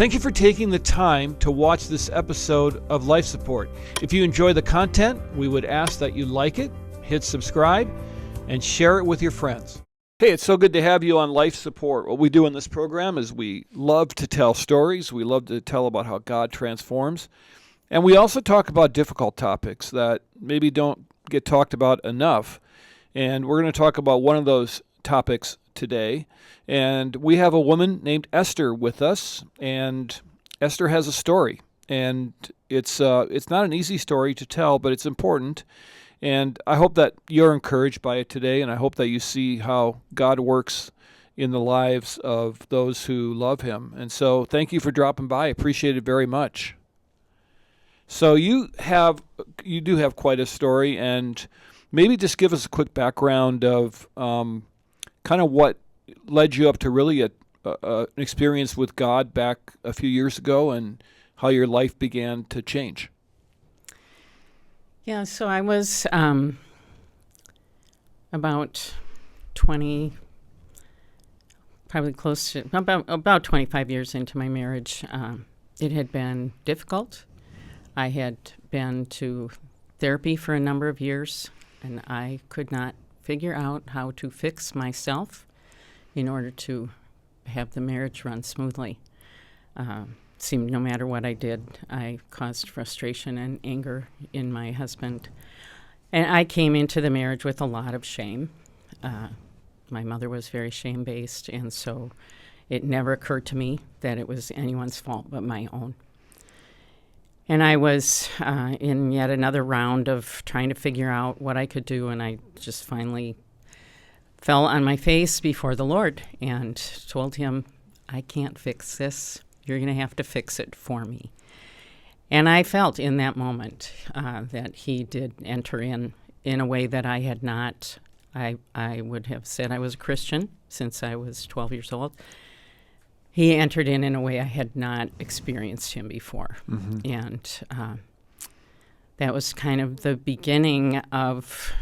Thank you for taking the time to watch this episode of Life Support. If you enjoy the content, we would ask that you like it, hit subscribe, and share it with your friends. Hey, it's so good to have you on Life Support. What we do in this program is we love to tell stories. We love to tell about how God transforms. And we also talk about difficult topics that maybe don't get talked about enough. And we're going to talk about one of those topics today. And we have a woman named Esther with us. And Esther has a story. And it's not an easy story to tell, but it's important. And I hope that you're encouraged by it today, and I hope that you see how God works in the lives of those who love him. And so thank you for dropping by. I appreciate it very much. So you do have quite a story, and maybe just give us a quick background of kind of what led you up to really an experience with God back a few years ago and how your life began to change. Yeah, so I was about 20, probably close to about 25 years into my marriage. It had been difficult. I had been to therapy for a number of years, and I could not figure out how to fix myself in order to have the marriage run smoothly. Seemed no matter what I did, I caused frustration and anger in my husband. And I came into the marriage with a lot of shame. My mother was very shame-based, and so it never occurred to me that it was anyone's fault but my own. And I was in yet another round of trying to figure out what I could do, and I just finally fell on my face before the Lord and told him, I can't fix this. You're going to have to fix it for me. And I felt in that moment that he did enter in a way that I had not. I would have said I was a Christian since I was 12 years old. He entered in a way I had not experienced him before. Mm-hmm. And that was kind of the beginning of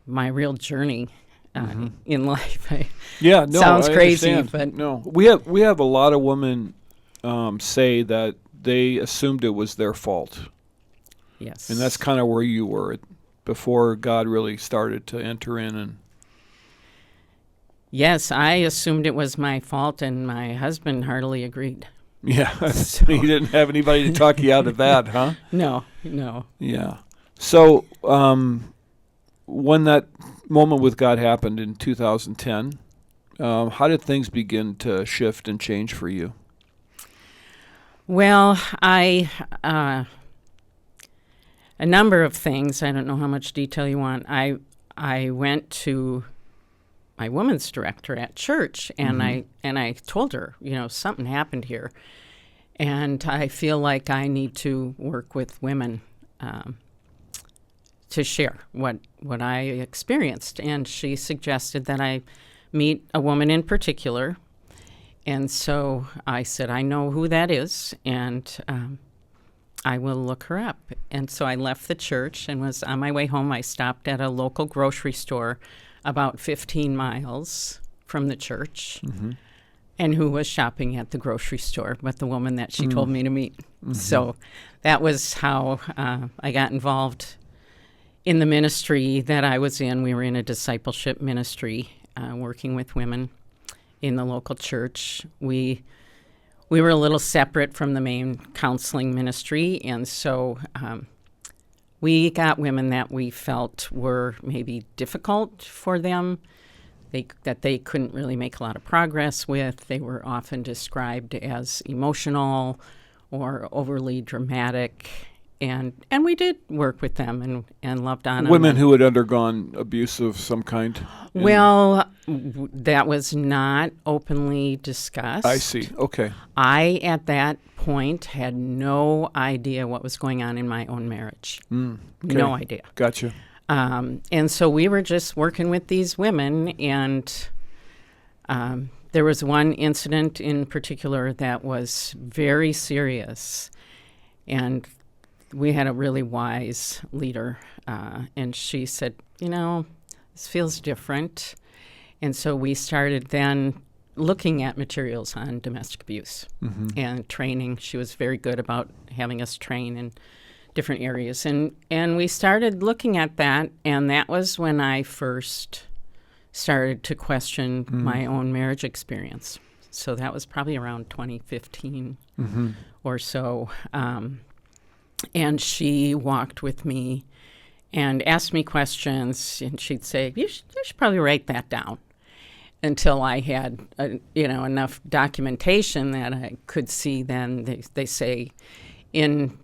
my real journey in life. Sounds crazy, but no, we have a lot of women say that they assumed it was their fault. Yes, and that's kind of where you were before God really started to enter in. And yes, I assumed it was my fault, and my husband heartily agreed. Yeah, so. You didn't have anybody to talk you out of that, huh? No. Yeah. So when that moment with God happened in 2010, how did things begin to shift and change for you? Well, a number of things. I don't know how much detail you want. I went to my women's director at church, and I told her, something happened here, and I feel like I need to work with women to share what I experienced. And she suggested that I meet a woman in particular. And so I said, I know who that is, and I will look her up. And so I left the church and was on my way home. I stopped at a local grocery store about 15 miles from the church. Mm-hmm. And who was shopping at the grocery store but the woman that she told me to meet. Mm-hmm. So that was how I got involved in the ministry that I was in. We were in a discipleship ministry working with women in the local church. We were a little separate from the main counseling ministry, and so we got women that we felt were maybe difficult for them, that they couldn't really make a lot of progress with. They were often described as emotional or overly dramatic. And we did work with them and loved on them. Women who had undergone abuse of some kind? Well, that was not openly discussed. I see. Okay. I, at that point, had no idea what was going on in my own marriage. Okay. No idea. Gotcha. And so we were just working with these women, and there was one incident in particular that was very serious. And we had a really wise leader, and she said, this feels different. And so we started then looking at materials on domestic abuse and training. She was very good about having us train in different areas. And we started looking at that, and that was when I first started to question my own marriage experience. So that was probably around 2015 or so. And she walked with me and asked me questions, and she'd say, you should probably write that down, until I had enough documentation that I could see. Then they say in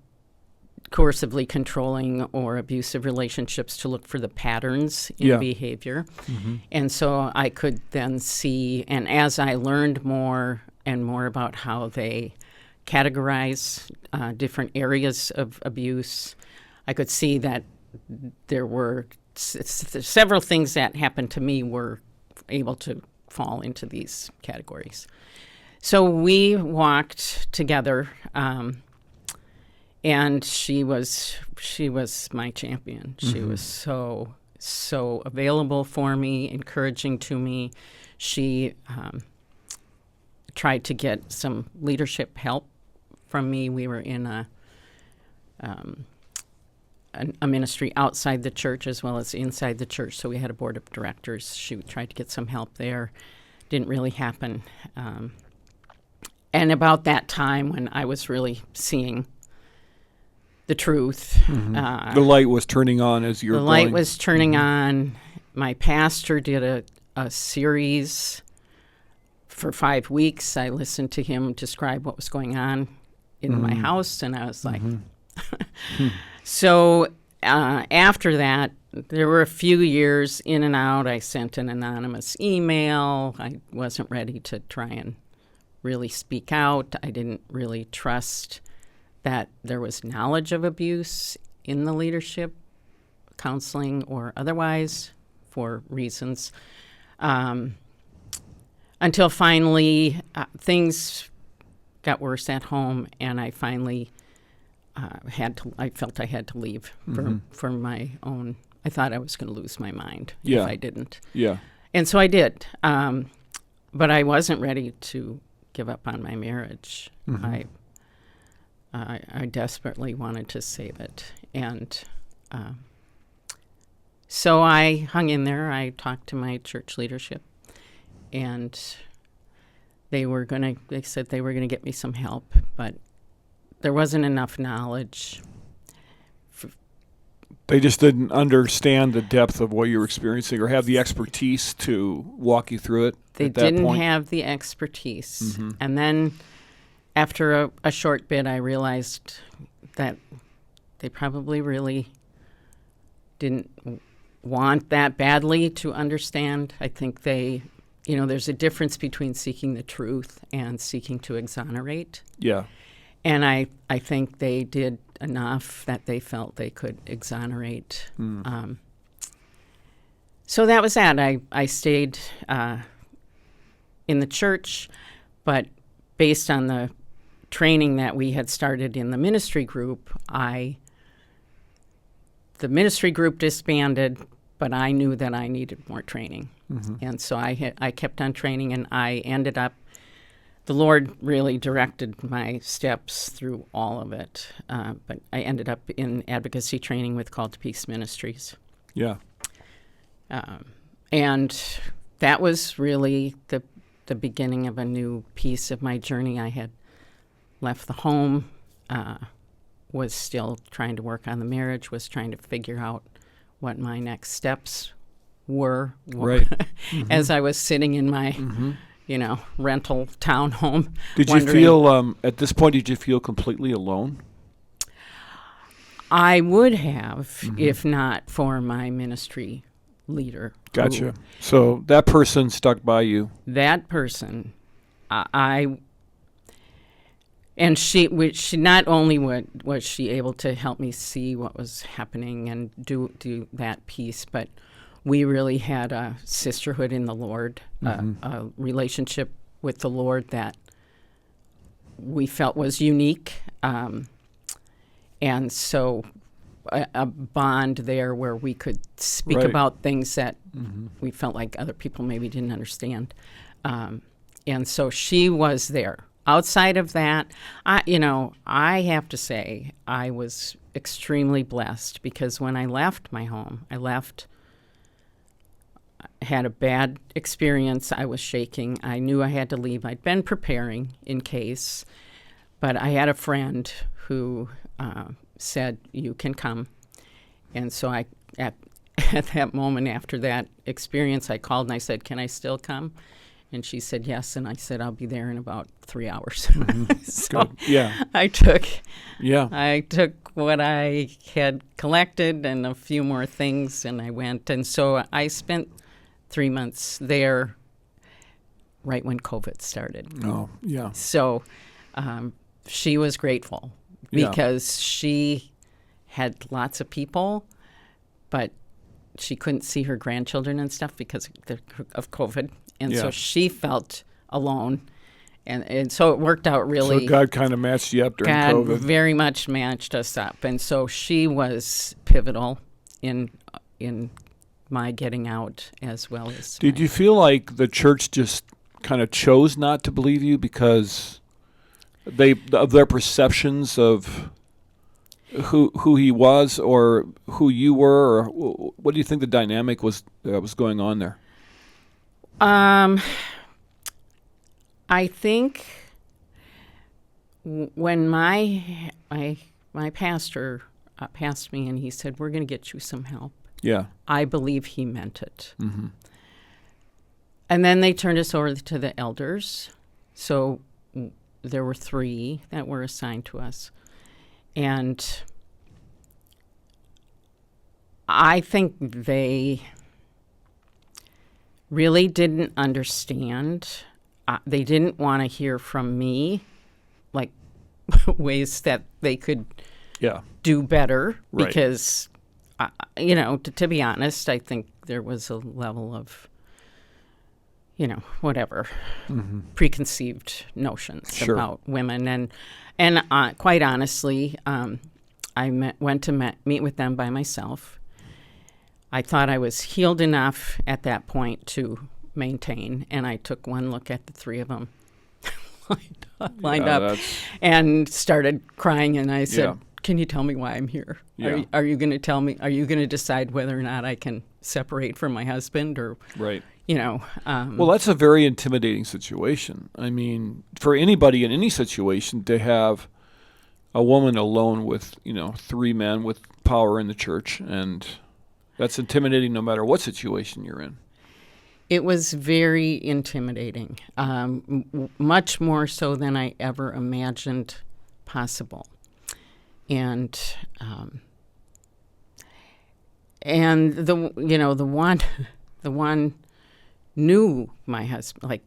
coercively controlling or abusive relationships to look for the patterns in behavior. And so I could then see, and as I learned more and more about how they categorize different areas of abuse, I could see that there were several things that happened to me were able to fall into these categories. So we walked together, and she was my champion. She was so available for me, encouraging to me. She tried to get some leadership help from me. We were in a ministry outside the church as well as inside the church, so we had a board of directors. She tried to get some help there. Didn't really happen. And about that time when I was really seeing the truth. The light was turning on as you were going. The light was turning on. My pastor did a series for 5 weeks. I listened to him describe what was going on in my house, and I was like... So after that, there were a few years in and out. I sent an anonymous email. I wasn't ready to try and really speak out. I didn't really trust that there was knowledge of abuse in the leadership, counseling or otherwise, for reasons. Until finally things got worse at home, and I finally... I felt I had to leave for my own. I thought I was going to lose my mind if I didn't. Yeah. And so I did. But I wasn't ready to give up on my marriage. I desperately wanted to save it. And so I hung in there. I talked to my church leadership, and they said they were going to get me some help, but there wasn't enough knowledge. They just didn't understand the depth of what you were experiencing or have the expertise to walk you through it. They didn't have the expertise. And then after a short bit, I realized that they probably really didn't want that badly to understand. I think there's a difference between seeking the truth and seeking to exonerate. Yeah. And I think they did enough that they felt they could exonerate. So that was that. I stayed in the church, but based on the training that we had started in the ministry group, the ministry group disbanded, but I knew that I needed more training. And so I kept on training, and I ended up, the Lord really directed my steps through all of it. But I ended up in advocacy training with Call to Peace Ministries. Yeah. And that was really the beginning of a new piece of my journey. I had left the home, was still trying to work on the marriage, was trying to figure out what my next steps were. Right. As I was sitting in my... rental townhome. Did you feel, at this point, did you feel completely alone? I would have, if not for my ministry leader. Gotcha. So that person stuck by you. That person, and she not only was she able to help me see what was happening and do that piece, but we really had a sisterhood in the Lord, a relationship with the Lord that we felt was unique. And so a bond there where we could speak about things that we felt like other people maybe didn't understand. And so she was there. Outside of that, I have to say I was extremely blessed, because when I left my home, had a bad experience. I was shaking. I knew I had to leave. I'd been preparing in case, but I had a friend who said, "You can come." And so at that moment after that experience, I called and I said, "Can I still come?" And she said yes, and I said, "I'll be there in about 3 hours." So Good. Yeah. I took what I had collected and a few more things, and I went. And so I spent 3 months there right when COVID started. Oh, yeah. So she was grateful because she had lots of people, but she couldn't see her grandchildren and stuff because of COVID. And so she felt alone. And so it worked out really. So God kind of matched you up during God COVID. very much matched us up. And so she was pivotal in my getting out as well as. Did you feel like the church just kind of chose not to believe you because of their perceptions of who he was or who you were, or what do you think the dynamic was that was going on there? I think when my pastor passed me and he said, "We're going to get you some help," Yeah. I believe he meant it. Mm-hmm. And then they turned us over to the elders. So there were 3 that were assigned to us. And I think they really didn't understand. They didn't want to hear from me, like, ways that they could do better. Right. Because, to be honest, I think there was a level of, whatever, preconceived notions about women. And quite honestly, I went to meet with them by myself. I thought I was healed enough at that point to maintain, and I took one look at the 3 of them lined up and started crying, and I said, "Can you tell me why I'm here? Yeah. Are you going to tell me? Are you going to decide whether or not I can separate from my husband, or Right. Well, that's a very intimidating situation. I mean, for anybody in any situation to have a woman alone with 3 men with power in the church, and that's intimidating no matter what situation you're in. It was very intimidating, much more so than I ever imagined possible. And the one knew my husband, like,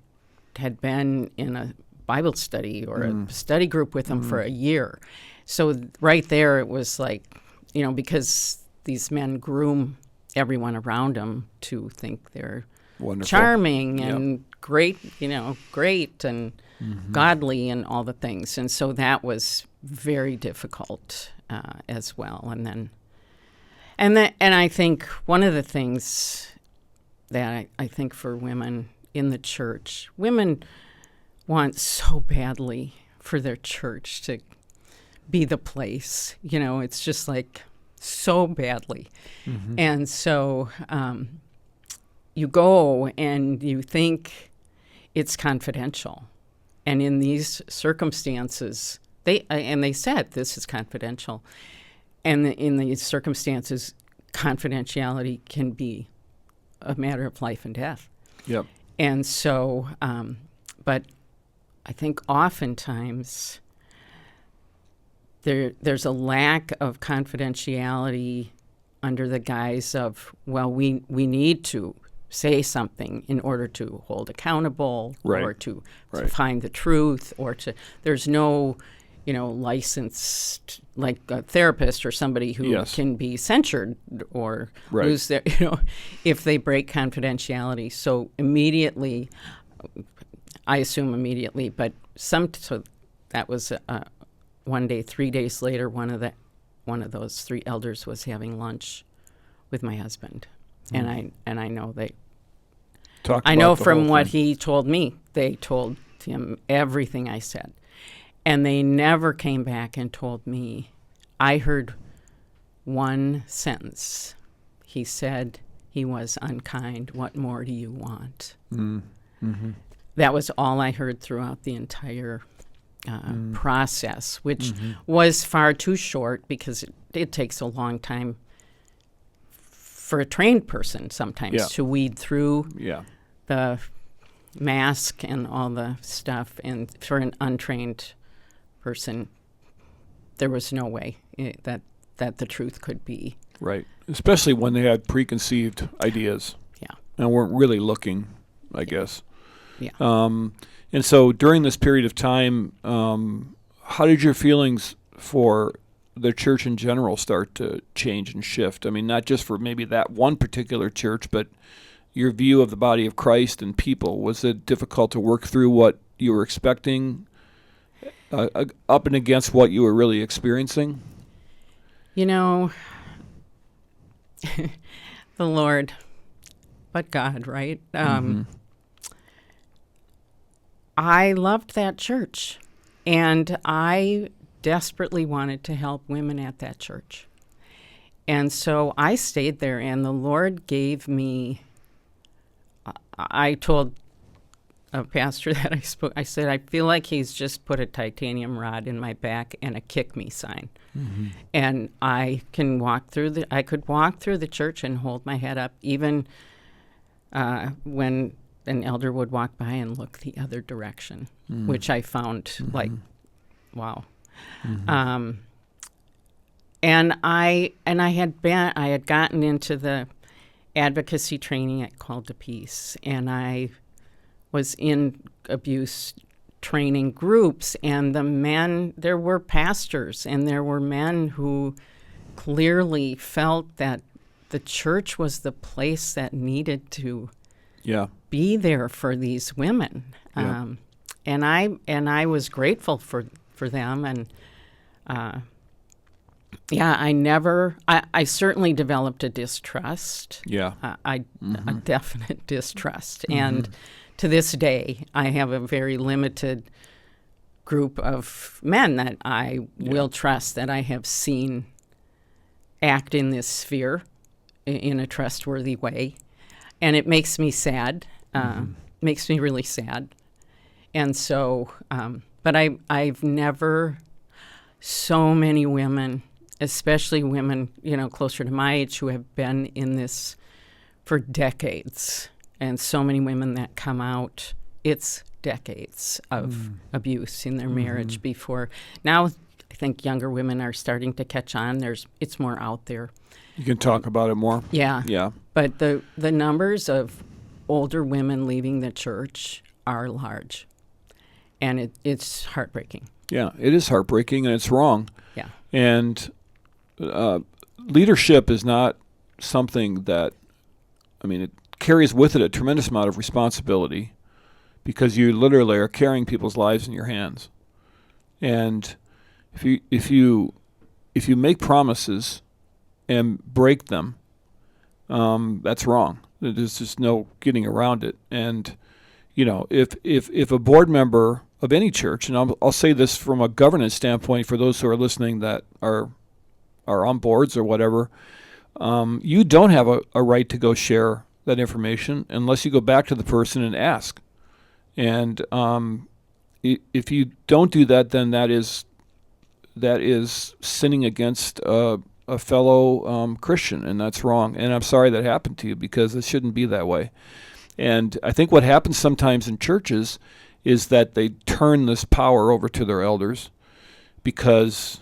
had been in a Bible study or a study group with him for a year. So right there, it was like, because these men groom everyone around them to think they're Wonderful. Charming and great and godly and all the things. And so that was very difficult as well. And I think one of the things that I think for women in the church, women want so badly for their church to be the place. It's just like so badly. And so you go and you think it's confidential. And in these circumstances, they said this is confidential. And in these circumstances, confidentiality can be a matter of life and death. Yep. And so, but I think oftentimes there's a lack of confidentiality under the guise of, well, we need to say something in order to hold accountable, or to find the truth, or there's no, licensed, like a therapist or somebody who can be censured or lose their, if they break confidentiality. So immediately, I assume immediately, but so that was one day, 3 days later, one of those 3 elders was having lunch with my husband. And I know talked I about know the from whole what thing. he told me, they told him everything I said. And they never came back and told me. I heard one sentence. He said he was unkind. What more do you want? Mm-hmm. That was all I heard throughout the entire process, which was far too short because it takes a long time for a trained person sometimes to weed through the mask and all the stuff. And for an untrained person, there was no way that the truth could be. Right. Especially when they had preconceived ideas. Yeah. And weren't really looking, I guess. Yeah. And so during this period of time, how did your feelings for the church in general start to change and shift? I mean, not just for maybe that one particular church, but your view of the body of Christ and people. Was it difficult to work through what you were expecting up and against what you were really experiencing? You know, the Lord, but God, right? I loved that church, and I desperately wanted to help women at that church. And so I stayed there, and the Lord gave me, I told a pastor that I spoke, I said, I feel like he's just put a titanium rod in my back and a kick me sign. And I could walk through the church and hold my head up, even when an elder would walk by and look the other direction, which I found like, wow. And I had gotten into the advocacy training at Call to Peace, and I was in abuse training groups, and there were pastors, and there were men who clearly felt that the church was the place that needed to be there for these women. And I was grateful for them, and I certainly developed a distrust. A definite distrust. And to this day, I have a very limited group of men that I will trust, that I have seen act in this sphere in a trustworthy way. And it makes me sad, makes me really sad. And so, but I've never, so many women, especially women, closer to my age, who have been in this for decades, and so many women that come out, it's decades of abuse in their marriage before. Now, I think younger women are starting to catch on. It's more out there. You can talk about it more. Yeah. But the numbers of older women leaving the church are large, and it's heartbreaking. Yeah, it is heartbreaking, and it's wrong. Yeah. And leadership is not something that, it carries with it a tremendous amount of responsibility, because you literally are carrying people's lives in your hands. And if you make promises and break them, that's wrong. There's just no getting around it. And if a board member of any church, and I'll say this from a governance standpoint for those who are listening that are on boards or whatever, you don't have a right to go share that information unless you go back to the person and ask. And if you don't do that, then that is sinning against a fellow Christian, and that's wrong. And I'm sorry that happened to you, because it shouldn't be that way. And I think what happens sometimes in churches is that they turn this power over to their elders, because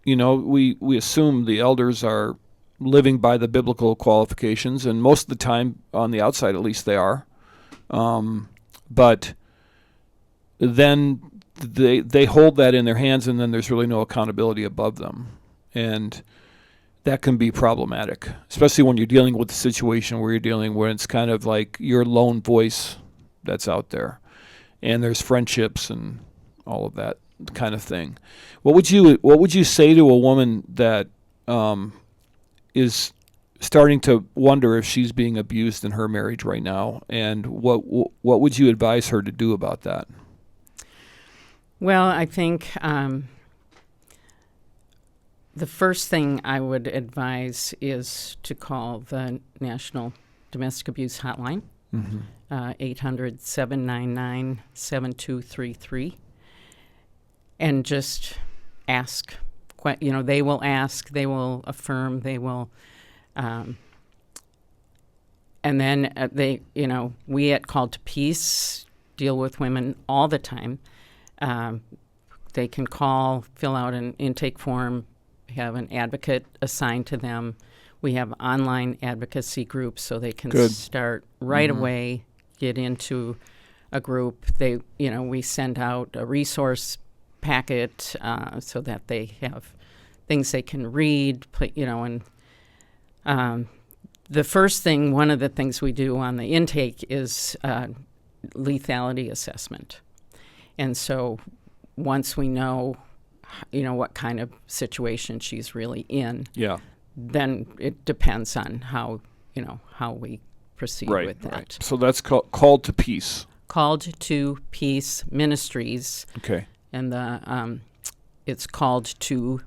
we assume the elders are living by the biblical qualifications, and most of the time, on the outside at least, they are. But then they hold that in their hands, and then there's really no accountability above them. And that can be problematic, especially when you're dealing with a situation where it's kind of like your lone voice that's out there, and there's friendships and all of that kind of thing. What would you say to a woman that is starting to wonder if she's being abused in her marriage right now, and what would you advise her to do about that? Well, I think the first thing I would advise is to call the National Domestic Abuse Hotline, 800-799-7233, and just ask. They will ask, they will affirm, they will, and then we at Call to Peace deal with women all the time. They can call, fill out an intake form, have an advocate assigned to them. We have online advocacy groups, so they can start right away, get into a group. We send out a resource packet so that they have things they can read, and the first thing, one of the things we do on the intake is lethality assessment. And so once we know, what kind of situation she's really in, then it depends on how we proceed with that. Right. So that's Called to Peace. Called to Peace Ministries. Okay. And it's called to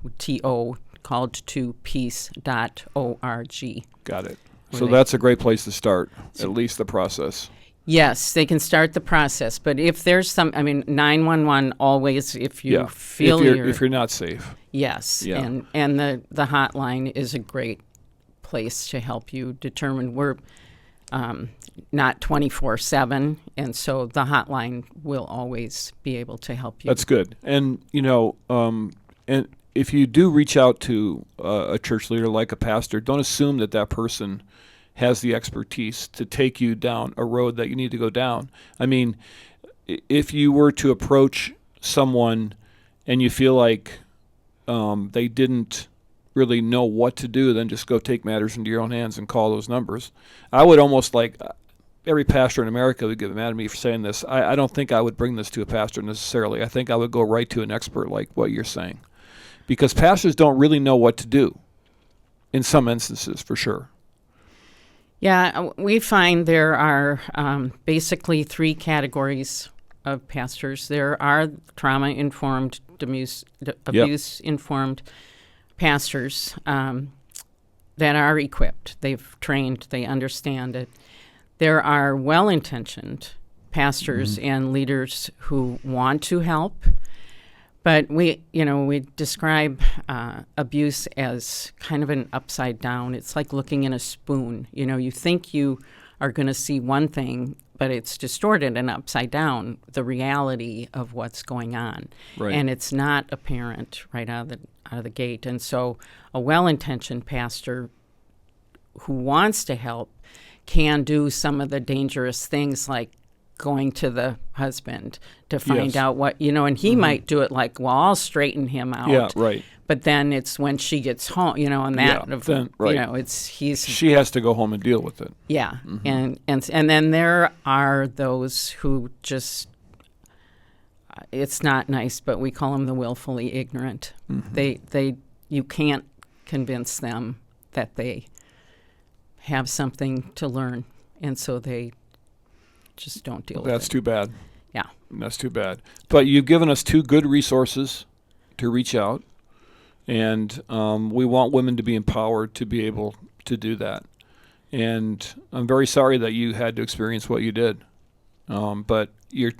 peace.org. Got it. So that's a great place to start, at least the process. Yes, they can start the process. But if there's 911 always, if you feel if you're not safe. Yes. Yeah. And the hotline is a great place to help you determine. We're not 24/7, and so the hotline will always be able to help you. That's good. And and if you do reach out to a church leader like a pastor, don't assume that person has the expertise to take you down a road that you need to go down. I mean, if you were to approach someone and you feel like they didn't really know what to do, then just go take matters into your own hands and call those numbers. I would almost every pastor in America would get mad at me for saying this. I don't think I would bring this to a pastor necessarily. I think I would go right to an expert like what you're saying, because pastors don't really know what to do in some instances, for sure. Yeah, we find there are basically three categories of pastors. There are trauma-informed, abuse-informed pastors that are equipped. They've trained, they understand it. There are well-intentioned pastors and leaders who want to help, but we describe abuse as kind of an upside down. It's like looking in a spoon. You think you are going to see one thing, but it's distorted and upside down, the reality of what's going on. Right. And it's not apparent right out of the gate. And so a well-intentioned pastor who wants to help can do some of the dangerous things, like going to the husband to find out what, and he might do it like, well, I'll straighten him out. Yeah, right. But then it's when she gets home, and that, she has to go home and deal with it. Yeah. And then there are those who just, it's not nice, but we call them the willfully ignorant. You can't convince them that they have something to learn, and so they just don't deal with it. That's too bad. Yeah. That's too bad. But you've given us two good resources to reach out, and we want women to be empowered to be able to do that. And I'm very sorry that you had to experience what you did, but you're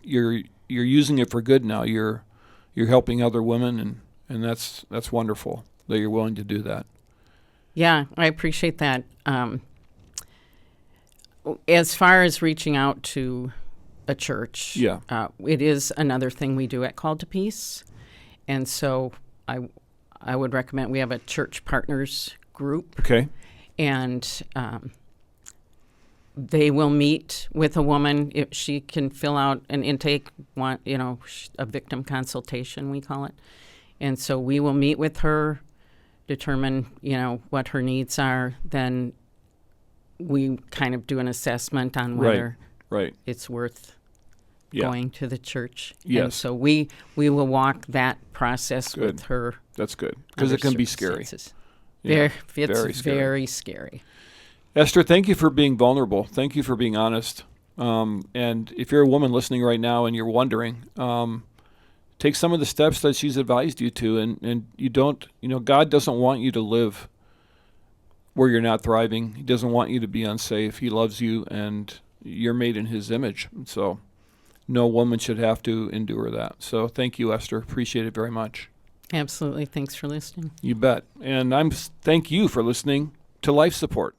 using it for good now. You're helping other women, and that's wonderful that you're willing to do that. Yeah, I appreciate that. As far as reaching out to a church, it is another thing we do at Call to Peace. And so I would recommend, we have a church partners group. Okay. And they will meet with a woman. If she can fill out an intake, a victim consultation, we call it. And so we will meet with her, determine, what her needs are. Then we kind of do an assessment on whether it's worth going to the church. Yes. And so we will walk that process with her. That's good, because it can be scary. Yeah, It's very scary. Esther, thank you for being vulnerable. Thank you for being honest. And if you're a woman listening right now and you're wondering, take some of the steps that she's advised you to, and you don't, God doesn't want you to live where you're not thriving. He doesn't want you to be unsafe. He loves you, and you're made in His image. And so no woman should have to endure that. So thank you, Esther. Appreciate it very much. Absolutely. Thanks for listening. You bet. And thank you for listening to Life Support.